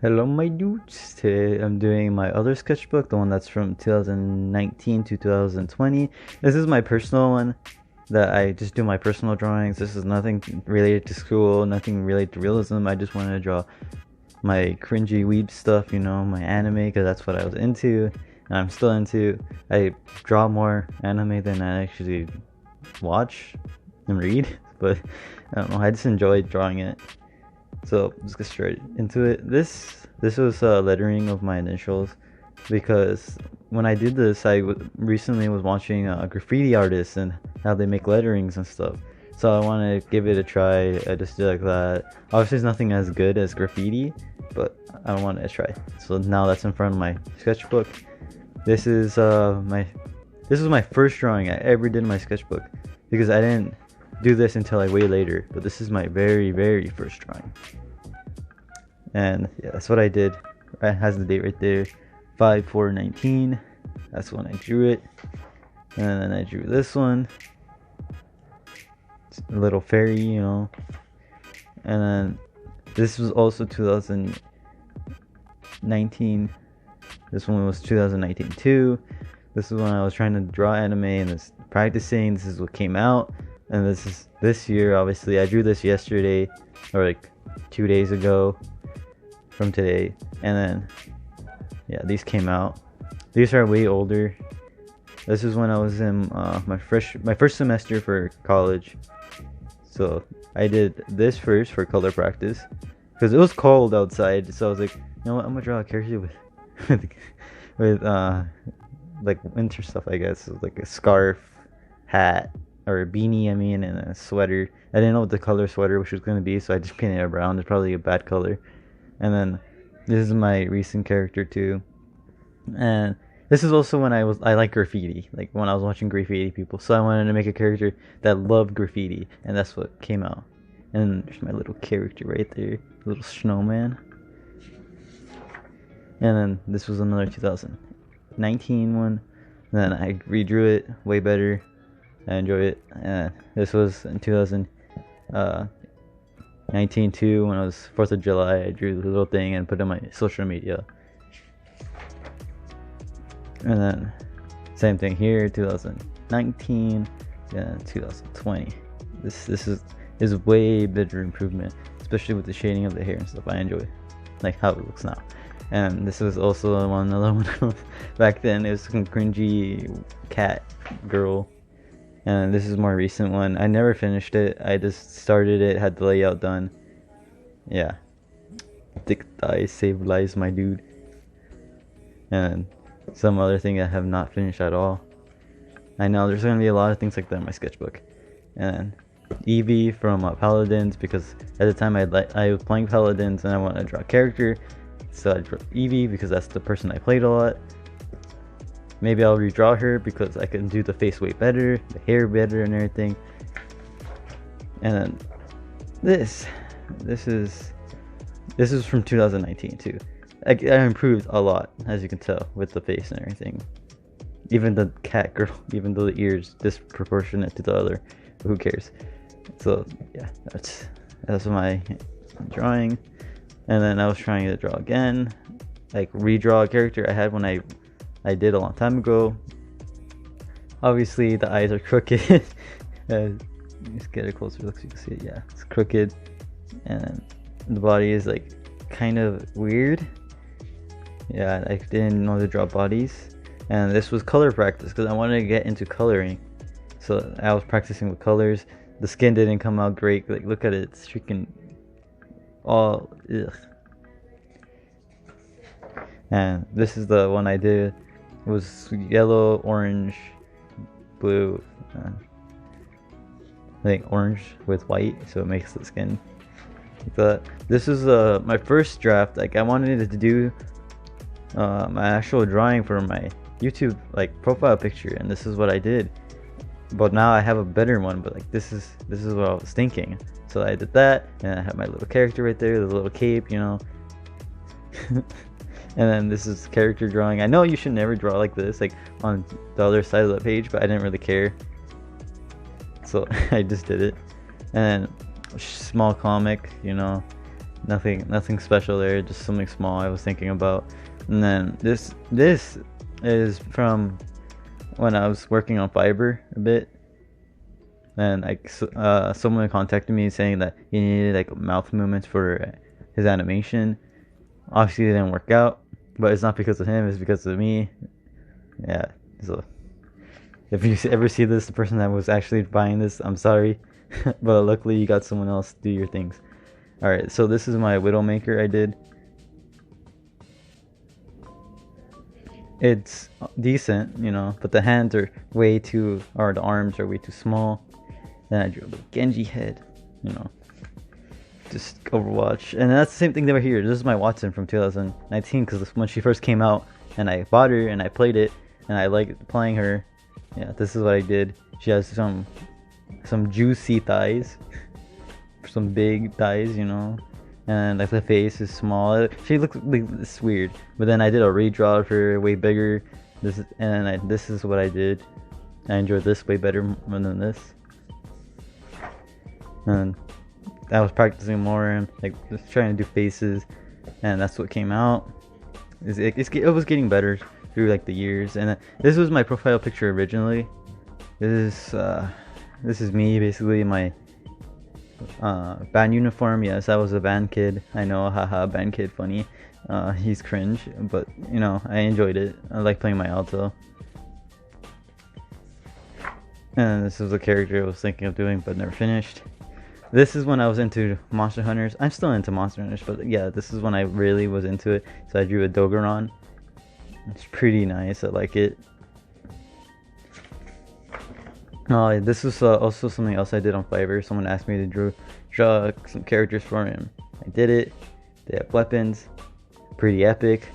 Hello my dudes, today I'm doing my other sketchbook, the one that's from 2019 to 2020. This is my personal one that I just do my personal drawings. This is nothing related to school, nothing related to realism. I just wanted to draw my cringy weeb stuff, my anime, because that's what I was into and I'm still into. I draw more anime than I actually watch and read, but I don't know, I just enjoyed drawing it. So let's get straight into it. This was lettering of my initials, because when I did this, recently was watching graffiti artists and how they make letterings and stuff. So I want to give it a try. I just did like that. Obviously, it's nothing as good as graffiti, but I want to try. So now that's in front of my sketchbook. This is my first drawing I ever did in my sketchbook, because I didn't do this until like way later, but this is my very first drawing. And yeah, that's what I did. It has the date right there, 5/4/19. That's when I drew it. And then I drew this one, it's a little fairy, and then this was also 2019. This one was 2019 too. This is when I was trying to draw anime and this practicing. This is what came out. And this is this year. Obviously I drew this yesterday, or like 2 days ago from today. And then yeah, these came out. These are way older. This is when I was in my first semester for college. So I did this first for color practice, because it was cold outside. So I was like, you know what, I'm gonna draw a character with like winter stuff, I guess. Like a scarf, hat, or a beanie, and a sweater. I didn't know what the color sweater which was going to be, so I just painted it brown. It's probably a bad color. And then this is my recent character too. And this is also when I like graffiti, like when I was watching graffiti people. So I wanted to make a character that loved graffiti, and that's what came out. And there's my little character right there, little snowman. And then this was another 2019 one. And then I redrew it way better. I enjoy it. This was in 2019 too, when it was 4th of July. I drew the little thing and put it on my social media. And then same thing here, 2019 and 2020. This is way better improvement, especially with the shading of the hair and stuff. I enjoy like how it looks now. And this was also another one back then. It was some cringy cat girl. And this is a more recent one. I never finished it. I just started it, had the layout done. Yeah. Thick thighs save lives, my dude. And some other thing I have not finished at all. I know there's going to be a lot of things like that in my sketchbook. And Evie from Paladins, because at the time I was playing Paladins and I wanted to draw a character. So I drew Evie because that's the person I played a lot. Maybe I'll redraw her because I can do the face way better, the hair better and everything. And then this is from 2019 too. I improved a lot, as you can tell, with the face and everything. Even the cat girl, even though the ears disproportionate to the other, but who cares? So yeah, that's my drawing. And then I was trying to draw again, like redraw a character I had when I did a long time ago. Obviously the eyes are crooked. Just get a closer look so you can see it. Yeah, it's crooked, and the body is like kind of weird. Yeah, I didn't know to draw bodies. And this was color practice because I wanted to get into coloring, so I was practicing with colors. The skin didn't come out great. Like, look at it, it's freaking all ugh. And this is the one I did. It was yellow, orange, blue, I think orange with white, so it makes the skin like that. This is my first draft. Like, I wanted to do my actual drawing for my YouTube like profile picture, and this is what I did. But now I have a better one, but like this is what I was thinking. So I did that, and I have my little character right there, the little cape, And then this is character drawing. I know you should never draw like this, like on the other side of the page, but I didn't really care, so I just did it. And small comic, nothing special there, just something small I was thinking about. And then this is from when I was working on Fiverr a bit, and like someone contacted me saying that he needed like mouth movements for his animation. Obviously it didn't work out, but it's not because of him, it's because of me. Yeah, so if you ever see this, the person that was actually buying this, I'm sorry. But luckily you got someone else to do your things. Alright, so this is my Widowmaker I did. It's decent, you know, but the hands are way too, or the arms are way too small. Then I drew a little Genji head, you know, just Overwatch. And that's the same thing over here. This is my Watson from 2019, because when she first came out, and I bought her and I played it, and I liked playing her. Yeah, this is what I did. She has some juicy thighs, some big thighs, you know, and like the face is small. She looks like it's weird, but then I did a redraw of her way bigger. This is what I did. I enjoyed this way better than this, and I was practicing more and like just trying to do faces, and that's what came out. It was getting better through like the years. And this was my profile picture originally. This is me basically in my band uniform. Yes, I was a band kid. I know, haha, band kid funny. He's cringe, but you know, I enjoyed it. I like playing my alto. And this was a character I was thinking of doing but never finished. This is when I was into Monster Hunters. I'm still into Monster Hunters, but yeah, this is when I really was into it. So I drew a Dogeron. It's pretty nice. I like it. This was also something else I did on Fiverr. Someone asked me to draw some characters for him. I did it. They have weapons. Pretty epic.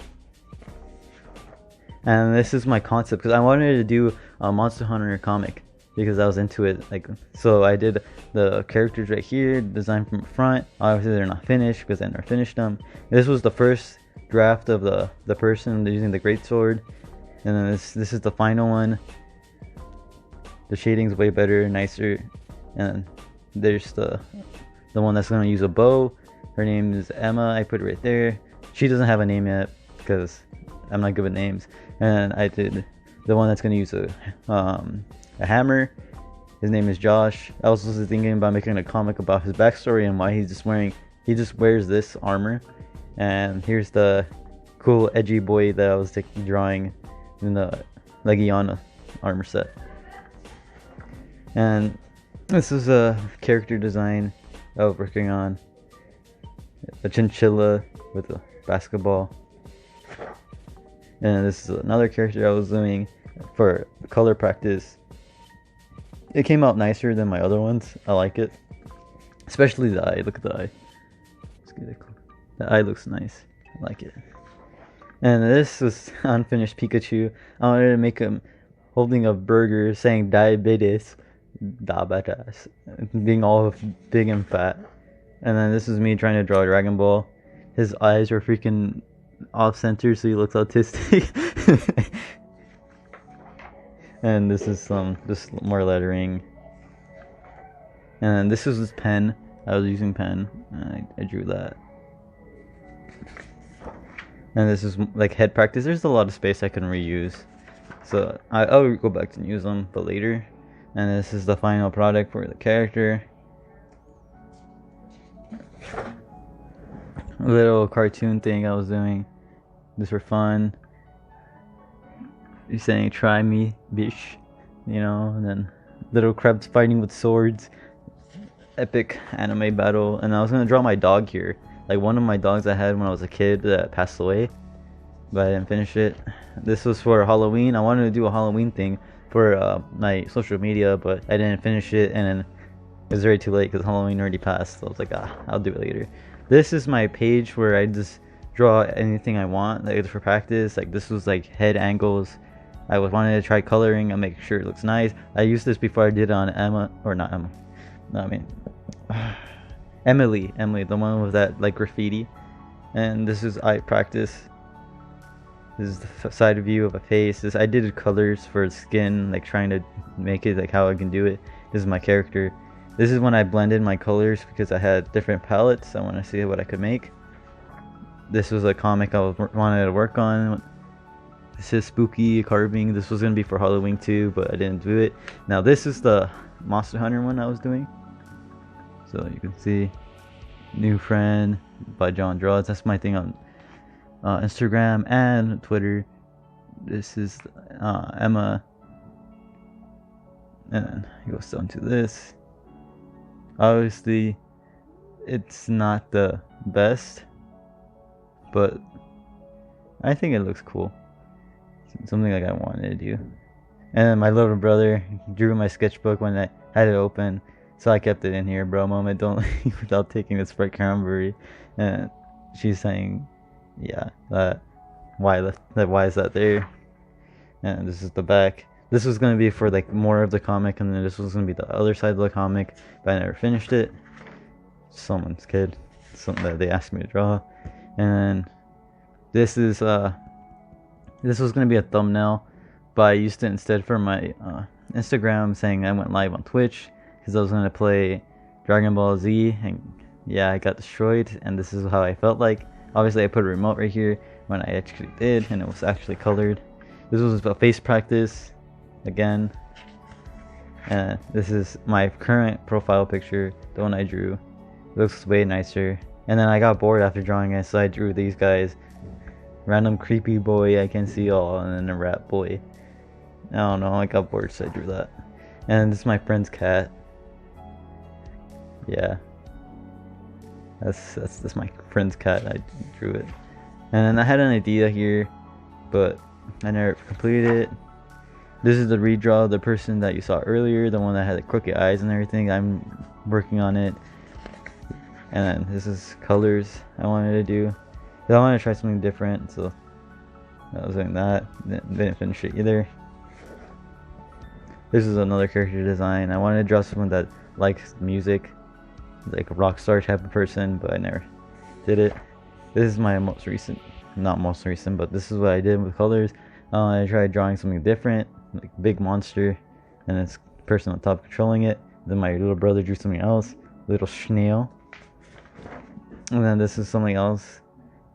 And this is my concept, because I wanted to do a Monster Hunter comic, because I was into it. Like, so I did the characters right here, design from front. Obviously they're not finished because I never finished them. This was the first draft of the person using the greatsword, and then this is the final one. The shading's way better, nicer, and there's the one that's gonna use a bow. Her name is Emma. I put it right there. She doesn't have a name yet because I'm not good with names. And I did the one that's gonna use a hammer. His name is Josh. I was also thinking about making a comic about his backstory and why he just wears this armor. And here's the cool edgy boy that I was drawing in the Legiana armor set. And this is a character design I was working on. A chinchilla with a basketball. And this is another character I was doing for color practice. It came out nicer than my other ones. I like it. Especially the eye. Look at the eye. The eye looks nice. I like it. And this was unfinished Pikachu. I wanted to make him holding a burger saying diabetes. Being all big and fat. And then this is me trying to draw Dragon Ball. His eyes are freaking off center, so he looks autistic. And this is just more lettering. And this was his pen. I was using pen. I drew that. And this is like head practice. There's a lot of space I can reuse, so I'll go back and use them, but later. And this is the final product for the character. A little cartoon thing I was doing. This for fun. He's saying, "Try me, bitch," you know. And then little crabs fighting with swords. Epic anime battle. And I was gonna draw my dog here, like one of my dogs I had when I was a kid that passed away, but I didn't finish it. This was for Halloween. I wanted to do a Halloween thing for my social media, but I didn't finish it, and then it was already too late because Halloween already passed. So I was like, I'll do it later. This is my page where I just draw anything I want, like for practice. Like this was like head angles. I wanted to try coloring and make sure it looks nice. I used this before I did on Emma, or not Emma. No, I mean Emily, the one with that like graffiti. And this is eye practice. This is the side view of a face. I did colors for skin, like trying to make it like how I can do it. This is my character. This is when I blended my colors because I had different palettes. I want to see what I could make. This was a comic I wanted to work on. This is spooky carving. This was going to be for Halloween too, but I didn't do it. Now this is the Monster Hunter one I was doing. So you can see New Friend by John Draws. That's my thing on Instagram and Twitter. This is Emma. And then it goes down to this. Obviously, it's not the best, but I think it looks cool. Something like I wanted to do. And then my little brother drew my sketchbook when I had it open, so I kept it in here. Bro moment, don't leave without taking the Sprite Cranberry. And she's saying, yeah, why is that there? And this is the back. This was going to be for like more of the comic, and then this was going to be the other side of the comic, but I never finished it. Someone's kid, something that they asked me to draw. And then this is this was going to be a thumbnail, but I used it instead for my Instagram, saying I went live on Twitch because I was going to play Dragon Ball Z, and yeah, I got destroyed, and this is how I felt like. Obviously I put a remote right here when I actually did, and it was actually colored. This was a face practice again, and this is my current profile picture, the one I drew. It looks way nicer. And then I got bored after drawing it, so I drew these guys. Random creepy boy I can see all, and then a rat boy. I don't know, I got bored, so I drew that. And this is my friend's cat. Yeah, that's my friend's cat. I drew it. And then I had an idea here, but I never completed it. This is the redraw of the person that you saw earlier, the one that had the crooked eyes and everything. I'm working on it. And then this is colors I wanted to do. I wanted to try something different, so I was doing that. Didn't finish it either. This is another character design. I wanted to draw someone that likes music, like a rock star type of person, but I never did it. This is my most recent, not most recent, but this is what I did with colors. I tried drawing something different, like big monster, and this person on top controlling it. Then my little brother drew something else, little snail. And then this is something else.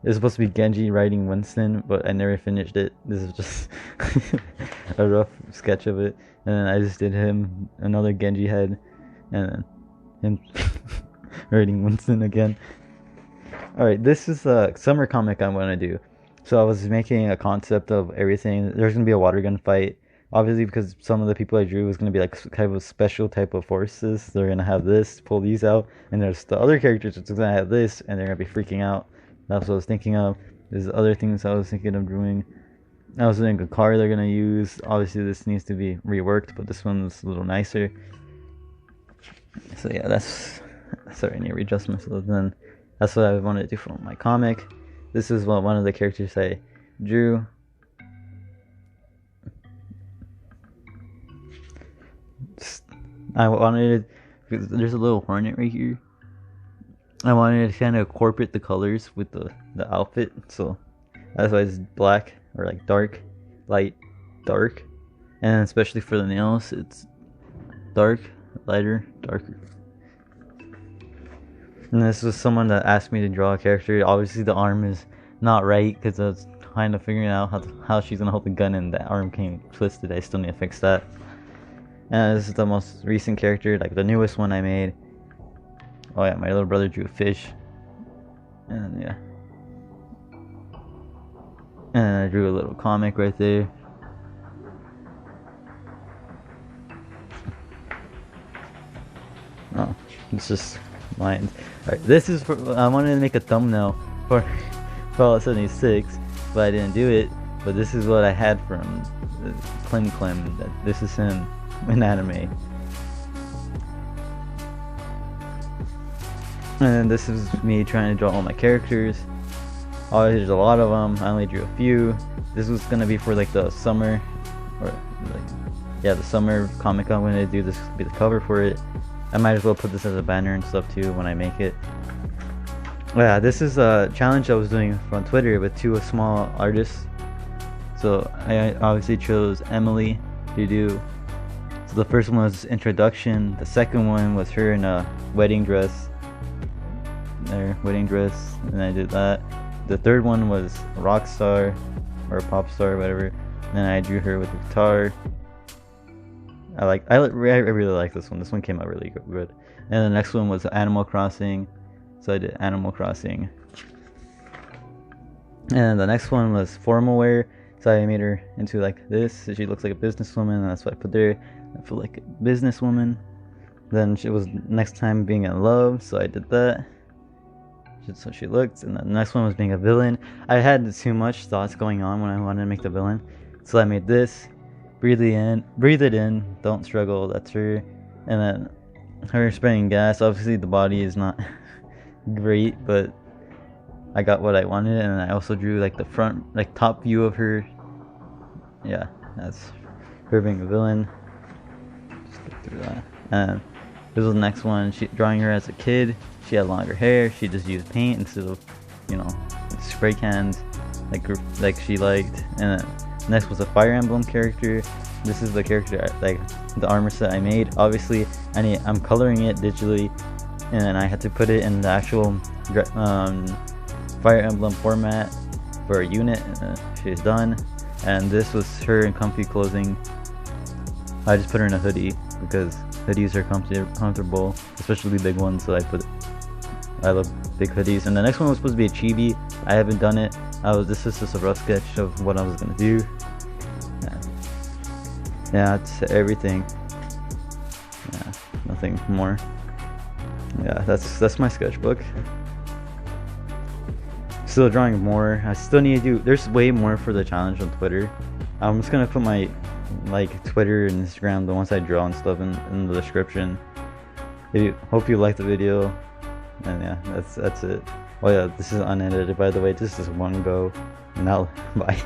It's supposed to be Genji riding Winston, but I never finished it. This is just a rough sketch of it. And then I just did him, another Genji head, and then him riding Winston again. Alright, this is a summer comic I want to do. So I was making a concept of everything. There's going to be a water gun fight. Obviously, because some of the people I drew was going to be like kind of a special type of forces. They're going to have this, pull these out. And there's the other characters that's going to have this, and they're going to be freaking out. That's what I was thinking of. There's other things I was thinking of drawing. I was thinking a car they're going to use. Obviously, this needs to be reworked, but this one's a little nicer. So yeah, that's... Sorry, I need to readjust myself. Then that's what I wanted to do for my comic. This is what one of the characters I drew. I wanted, because there's a little hornet right here. I wanted to kind of incorporate the colors with the outfit, so that's why it's black, or like dark, light, dark. And especially for the nails, it's dark, lighter, darker. And this was someone that asked me to draw a character. Obviously the arm is not right, because I was kind of figuring out how she's going to hold the gun, and the arm came twisted. I still need to fix that. And this is the most recent character, like the newest one I made. Oh yeah, my little brother drew a fish. And yeah. And I drew a little comic right there. Oh, it's just lines. Alright, this is for, I wanted to make a thumbnail for Fallout 76, but I didn't do it. But this is what I had from Clem. This is him in anime. And then this is me trying to draw all my characters. Obviously there's a lot of them. I only drew a few. This was gonna be for like the summer, or like, yeah, the summer comic I'm gonna do. This will be the cover for it. I might as well put this as a banner and stuff too when I make it. Yeah, this is a challenge I was doing on Twitter with two small artists. So I obviously chose Emily to do the first one was introduction. The second one was her in a wedding dress. There, wedding dress, and I did that. The third one was a rock star or a pop star, or whatever. And then I drew her with a guitar. I really like this one. This one came out really good. And the next one was Animal Crossing. So I did Animal Crossing. And the next one was formal wear. So I made her into like this. So she looks like a businesswoman, and that's what I put there. I feel like a businesswoman. Then she was next time being in love, so I did that. So she looked. And the next one was being a villain. I had too much thoughts going on when I wanted to make the villain, so I made this. Breathe it in, don't struggle. That's her. And then her spraying gas. Obviously the body is not great, but I got what I wanted. And I also drew like the front, like top view of her. Yeah, that's her being a villain. Just get through that. And this was the next one. Drawing her as a kid. She had longer hair. She just used paint instead of, spray cans like she liked. And then next was a Fire Emblem character. This is the character, like the armor set I made. Obviously, I'm coloring it digitally, and then I had to put it in the actual Fire Emblem format for a unit. She's done. And this was her in comfy clothing. I just put her in a hoodie because hoodies are comfortable, especially big ones. So I love big hoodies. And the next one was supposed to be a chibi. I haven't done it. This is just a rough sketch of what I was gonna do. Yeah, that's everything. Yeah, nothing more. Yeah, that's my sketchbook. Still drawing more. I still need to do. There's way more for the challenge on Twitter. I'm just gonna put my Twitter and Instagram, the ones I draw and stuff, in the description. Hope you liked the video. And yeah, that's it. Oh yeah, this is unedited, by the way. This is one go. Now, bye.